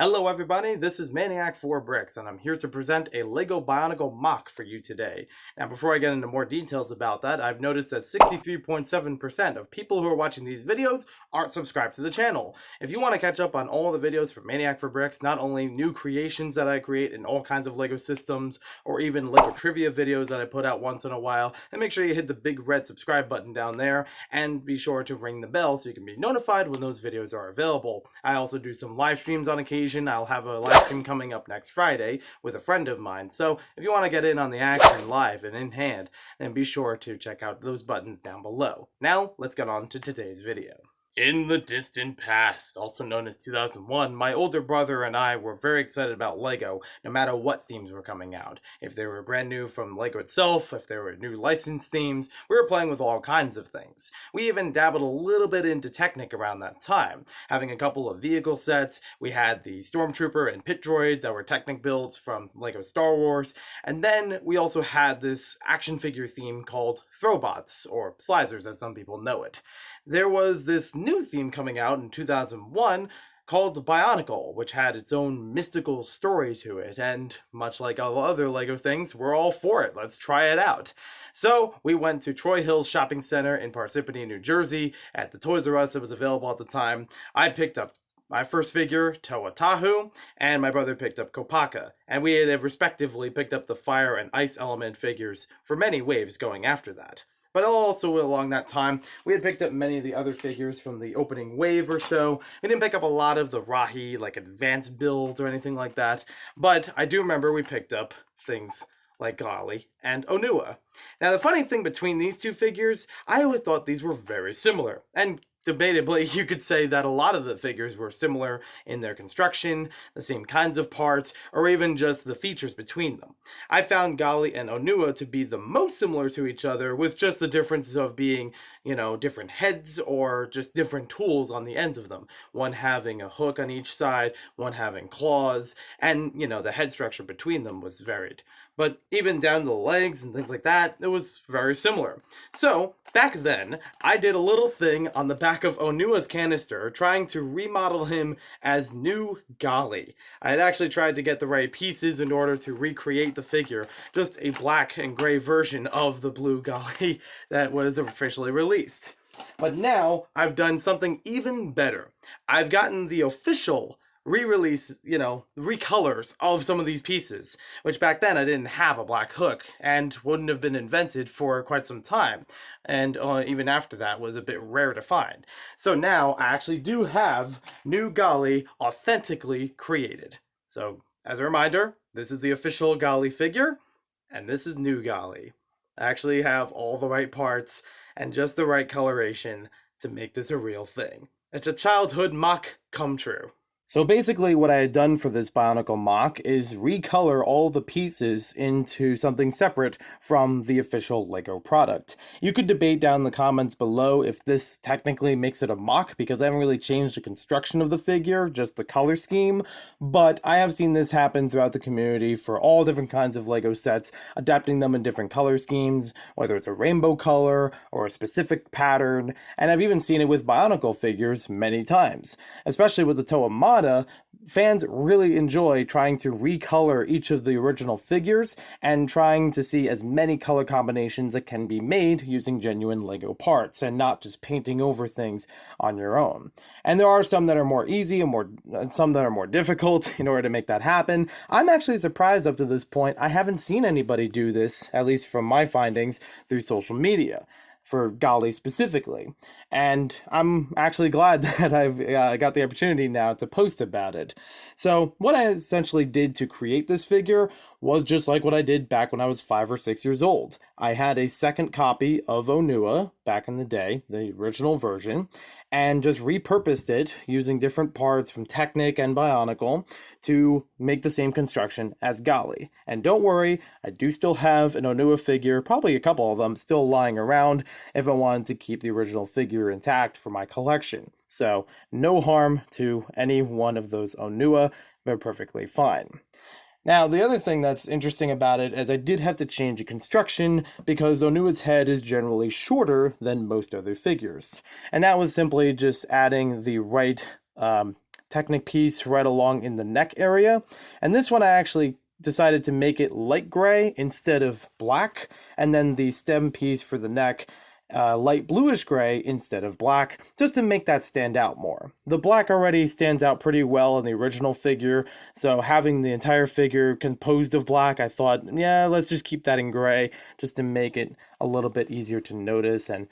Hello everybody, this is Maniac4Bricks and I'm here to present a LEGO Bionicle MOC for you today. Now before I get into more details about that, I've noticed that 63.7% of people who are watching these videos aren't subscribed to the channel. If you want to catch up on all the videos from Maniac4Bricks, not only new creations that I create in all kinds of LEGO systems, or even LEGO trivia videos that I put out once in a while, then make sure you hit the big red subscribe button down there and be sure to ring the bell so you can be notified when those videos are available. I also do some live streams on occasion. I'll have a live stream coming up next Friday with a friend of mine. So if you want to get in on the action live and in hand, then be sure to check out those buttons down below. Now, let's get on to today's video. In the distant past, also known as 2001, my older brother and I were very excited about LEGO, no matter what themes were coming out. If they were brand new from LEGO itself, if there were new licensed themes, we were playing with all kinds of things. We even dabbled a little bit into Technic around that time, having a couple of vehicle sets. We had the Stormtrooper and Pit Droid that were Technic builds from LEGO Star Wars, and then we also had this action figure theme called Throwbots, or Slizers as some people know it. There was this new theme coming out in 2001 called Bionicle, which had its own mystical story to it, and much like all other LEGO things, we're all for it. Let's try it out. So we went to Troy Hills Shopping Center in Parsippany, New Jersey, at the Toys R Us that was available at the time. I picked up my first figure, Toa Tahu, and my brother picked up Kopaka, and we had respectively picked up the fire and ice element figures for many waves going after that. But also along that time, we had picked up many of the other figures from the opening wave or so. We didn't pick up a lot of the Rahi, like advanced builds or anything like that. But I do remember we picked up things like Gali and Onua. Now the funny thing between these two figures, I always thought these were very similar. And debatably, you could say that a lot of the figures were similar in their construction, the same kinds of parts, or even just the features between them. I found Gali and Onua to be the most similar to each other, with just the differences of being, different heads or just different tools on the ends of them. One having a hook on each side, one having claws, and, the head structure between them was varied. But even down to the legs and things like that, it was very similar. So, back then, I did a little thing on the back of Onua's canister, trying to remodel him as new Gali. I had actually tried to get the right pieces in order to recreate the figure, just a black and gray version of the blue Gali that was officially released. But now, I've done something even better. I've gotten the official re-release, recolors of some of these pieces, which back then I didn't have a black hook and wouldn't have been invented for quite some time, and even after that was a bit rare to find. So now I actually do have new Gali authentically created. So as a reminder, this is the official Gali figure, and this is new Gali. I actually have all the right parts and just the right coloration to make this a real thing. It's a childhood MOC come true. So basically what I had done for this Bionicle MOC is recolor all the pieces into something separate from the official LEGO product. You could debate down in the comments below if this technically makes it a MOC, because I haven't really changed the construction of the figure, just the color scheme, but I have seen this happen throughout the community for all different kinds of LEGO sets, adapting them in different color schemes, whether it's a rainbow color or a specific pattern, and I've even seen it with Bionicle figures many times, especially with the Toa MOC. Fans really enjoy trying to recolor each of the original figures and trying to see as many color combinations that can be made using genuine LEGO parts and not just painting over things on your own. And there are some that are more easy and some that are more difficult in order to make that happen. I'm actually surprised up to this point I haven't seen anybody do this, at least from my findings through social media, for Gali specifically, and I'm actually glad that I've got the opportunity now to post about it. So what I essentially did to create this figure was just like what I did back when I was 5 or 6 years old. I had a second copy of Onua back in the day, the original version, and just repurposed it using different parts from Technic and Bionicle to make the same construction as Gali. And don't worry, I do still have an Onua figure, probably a couple of them, still lying around if I wanted to keep the original figure intact for my collection. So no harm to any one of those Onua, they're perfectly fine. Now, the other thing that's interesting about it is I did have to change the construction because Onua's head is generally shorter than most other figures. And that was simply just adding the right Technic piece right along in the neck area. And this one I actually decided to make it light gray instead of black, and then the stem piece for the neck light bluish gray instead of black, just to make that stand out more. The black already stands out pretty well in the original figure, so having the entire figure composed of black, I thought, yeah, let's just keep that in gray, just to make it a little bit easier to notice and,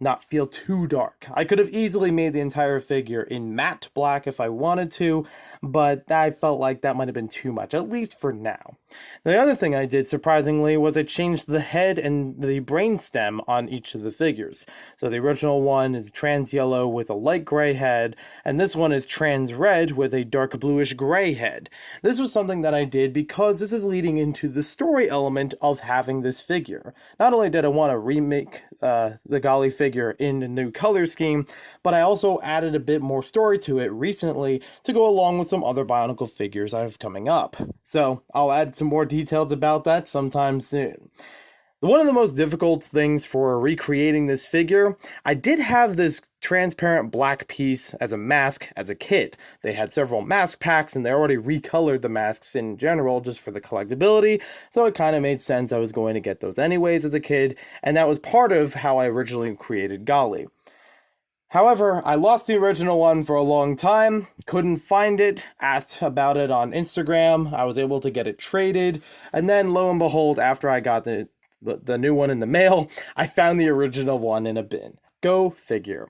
not feel too dark. I could have easily made the entire figure in matte black if I wanted to, but I felt like that might have been too much, at least for now. The other thing I did, surprisingly, was I changed the head and the brainstem on each of the figures. So the original one is trans yellow with a light gray head, and this one is trans red with a dark bluish gray head. This was something that I did because this is leading into the story element of having this figure. Not only did I want to remake the Gali figure in a new color scheme, but I also added a bit more story to it recently to go along with some other Bionicle figures I have coming up. So I'll add some more details about that sometime soon. One of the most difficult things for recreating this figure, I did have this transparent black piece as a mask as a kid. They had several mask packs and they already recolored the masks in general just for the collectability, so it kind of made sense I was going to get those anyways as a kid, and that was part of how I originally created Gali. However, I lost the original one for a long time, couldn't find it, asked about it on Instagram, I was able to get it traded, and then lo and behold, after I got the new one in the mail, I found the original one in a bin. Go figure.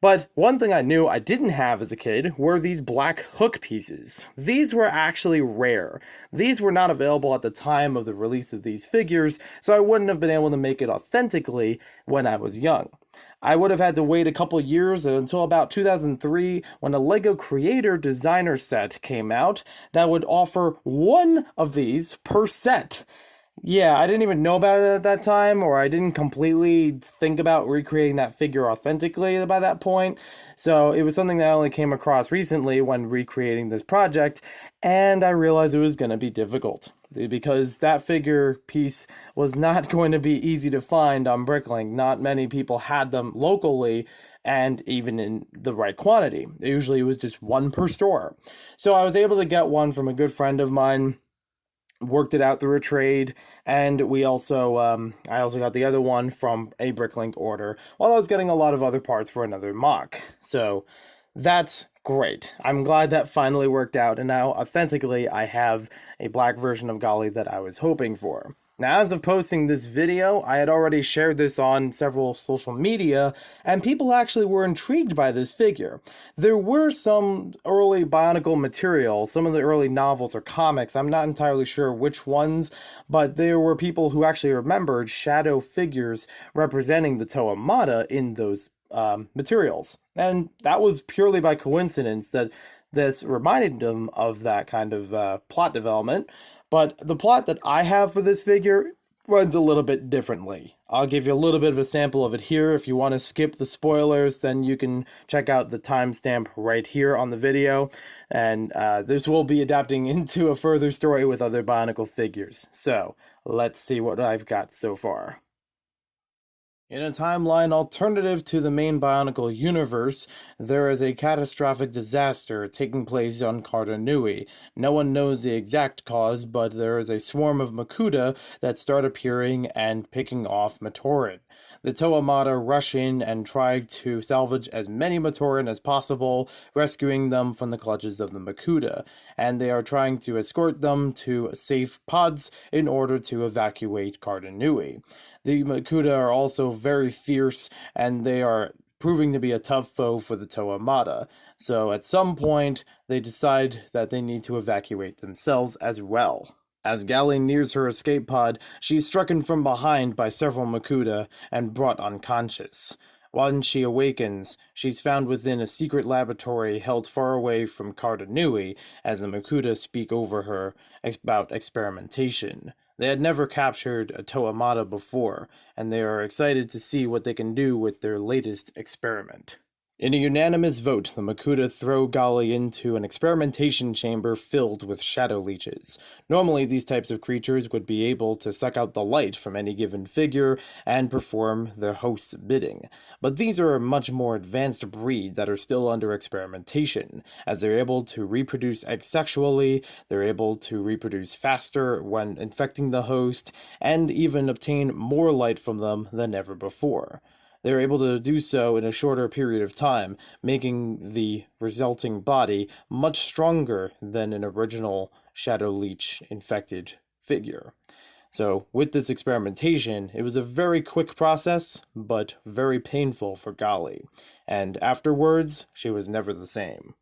But one thing I knew I didn't have as a kid were these black hook pieces. These were actually rare. These were not available at the time of the release of these figures, so I wouldn't have been able to make it authentically when I was young. I would have had to wait a couple years until about 2003 when a LEGO Creator Designer set came out that would offer one of these per set. Yeah, I didn't even know about it at that time, or I didn't completely think about recreating that figure authentically by that point. So it was something that I only came across recently when recreating this project, and I realized it was going to be difficult because that figure piece was not going to be easy to find on Bricklink. Not many people had them locally and even in the right quantity. Usually it was just one per store. So I was able to get one from a good friend of mine, worked it out through a trade, and we also I also got the other one from a Bricklink order while I was getting a lot of other parts for another MOC. So that's great. I'm glad that finally worked out, and now authentically I have a black version of Gali that I was hoping for. Now, as of posting this video, I had already shared this on several social media, and people actually were intrigued by this figure. There were some early Bionicle material, some of the early novels or comics, I'm not entirely sure which ones, but there were people who actually remembered shadow figures representing the Toamata in those materials. And that was purely by coincidence that this reminded them of that kind of plot development. But the plot that I have for this figure runs a little bit differently. I'll give you a little bit of a sample of it here. If you want to skip the spoilers, then you can check out the timestamp right here on the video. And this will be adapting into a further story with other Bionicle figures. So let's see what I've got so far. In a timeline alternative to the main Bionicle universe, there is a catastrophic disaster taking place on Carta Nui. No one knows the exact cause, but there is a swarm of Makuta that start appearing and picking off Matoran. The Toamata rush in and try to salvage as many Matoran as possible, rescuing them from the clutches of the Makuta, and they are trying to escort them to safe pods in order to evacuate Carta Nui. The Makuta are also very fierce, and they are proving to be a tough foe for the Toamata. So at some point, they decide that they need to evacuate themselves as well. As Gali nears her escape pod, she is struck from behind by several Makuta and brought unconscious. When she awakens, she's found within a secret laboratory held far away from Carta Nui, as the Makuta speak over her about experimentation. They had never captured a Toamata before, and they are excited to see what they can do with their latest experiment. In a unanimous vote, the Makuta throw Gali into an experimentation chamber filled with shadow leeches. Normally, these types of creatures would be able to suck out the light from any given figure and perform their host's bidding. But these are a much more advanced breed that are still under experimentation, as they're able to reproduce asexually, they're able to reproduce faster when infecting the host, and even obtain more light from them than ever before. They were able to do so in a shorter period of time, making the resulting body much stronger than an original Shadow Leech infected figure. So, with this experimentation, it was a very quick process, but very painful for Gali, and afterwards, she was never the same.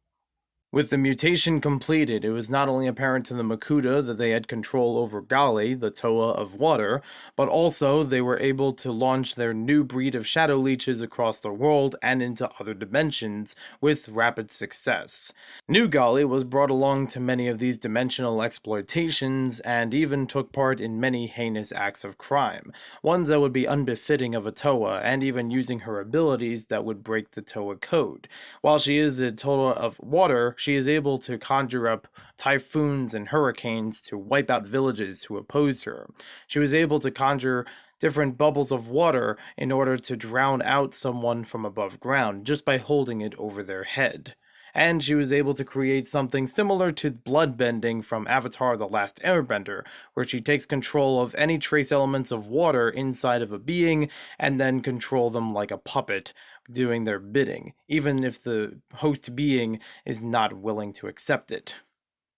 With the mutation completed, it was not only apparent to the Makuta that they had control over Gali, the Toa of water, but also they were able to launch their new breed of shadow leeches across the world and into other dimensions with rapid success. New Gali was brought along to many of these dimensional exploitations and even took part in many heinous acts of crime, ones that would be unbefitting of a Toa, and even using her abilities that would break the Toa code. While she is a Toa of water, she is able to conjure up typhoons and hurricanes to wipe out villages who oppose her. She was able to conjure different bubbles of water in order to drown out someone from above ground just by holding it over their head. And she was able to create something similar to bloodbending from Avatar: The Last Airbender, where she takes control of any trace elements of water inside of a being and then control them like a puppet, doing their bidding, even if the host being is not willing to accept it.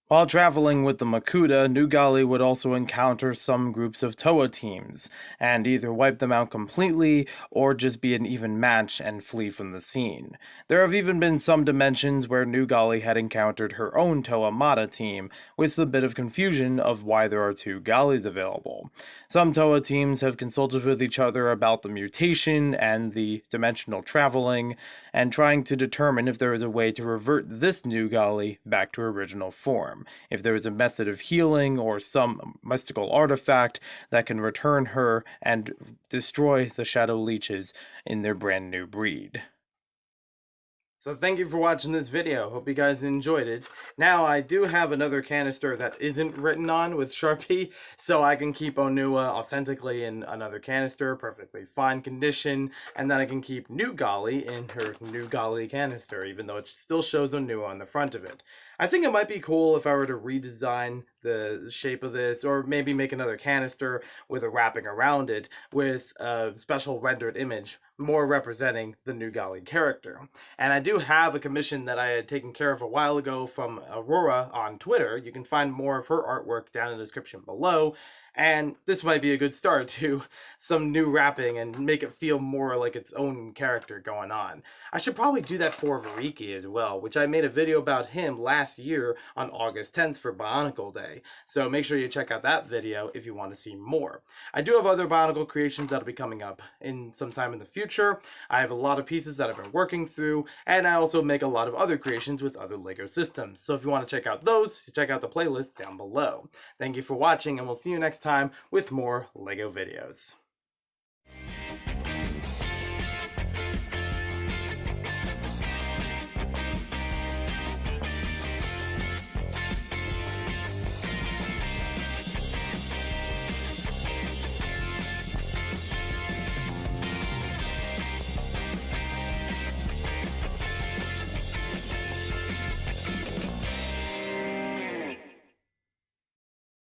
While traveling with the Makuta, New Gali would also encounter some groups of Toa teams, and either wipe them out completely, or just be an even match and flee from the scene. There have even been some dimensions where New Gali had encountered her own Toa Mata team, with a bit of confusion of why there are two Galis available. Some Toa teams have consulted with each other about the mutation and the dimensional traveling, and trying to determine if there is a way to revert this New Gali back to her original form. If there is a method of healing or some mystical artifact that can return her and destroy the shadow leeches in their brand new breed. So thank you for watching this video. Hope you guys enjoyed it. Now, I do have another canister that isn't written on with Sharpie, so I can keep Onua authentically in another canister, perfectly fine condition, and then I can keep New Gali in her New Gali canister, even though it still shows Onua on the front of it. I think it might be cool if I were to redesign the shape of this, or maybe make another canister with a wrapping around it with a special rendered image more representing the New Gali character. And I do have a commission that I had taken care of a while ago from Aurora on Twitter. You can find more of her artwork down in the description below. And this might be a good start to some new wrapping and make it feel more like its own character going on. I should probably do that for Voriki as well, which I made a video about him last year on August 10th for Bionicle Day. So make sure you check out that video if you want to see more. I do have other Bionicle creations that'll be coming up in some time in the future. I have a lot of pieces that I've been working through, and I also make a lot of other creations with other LEGO systems. So if you want to check out those, check out the playlist down below. Thank you for watching, and we'll see you next time with more LEGO videos.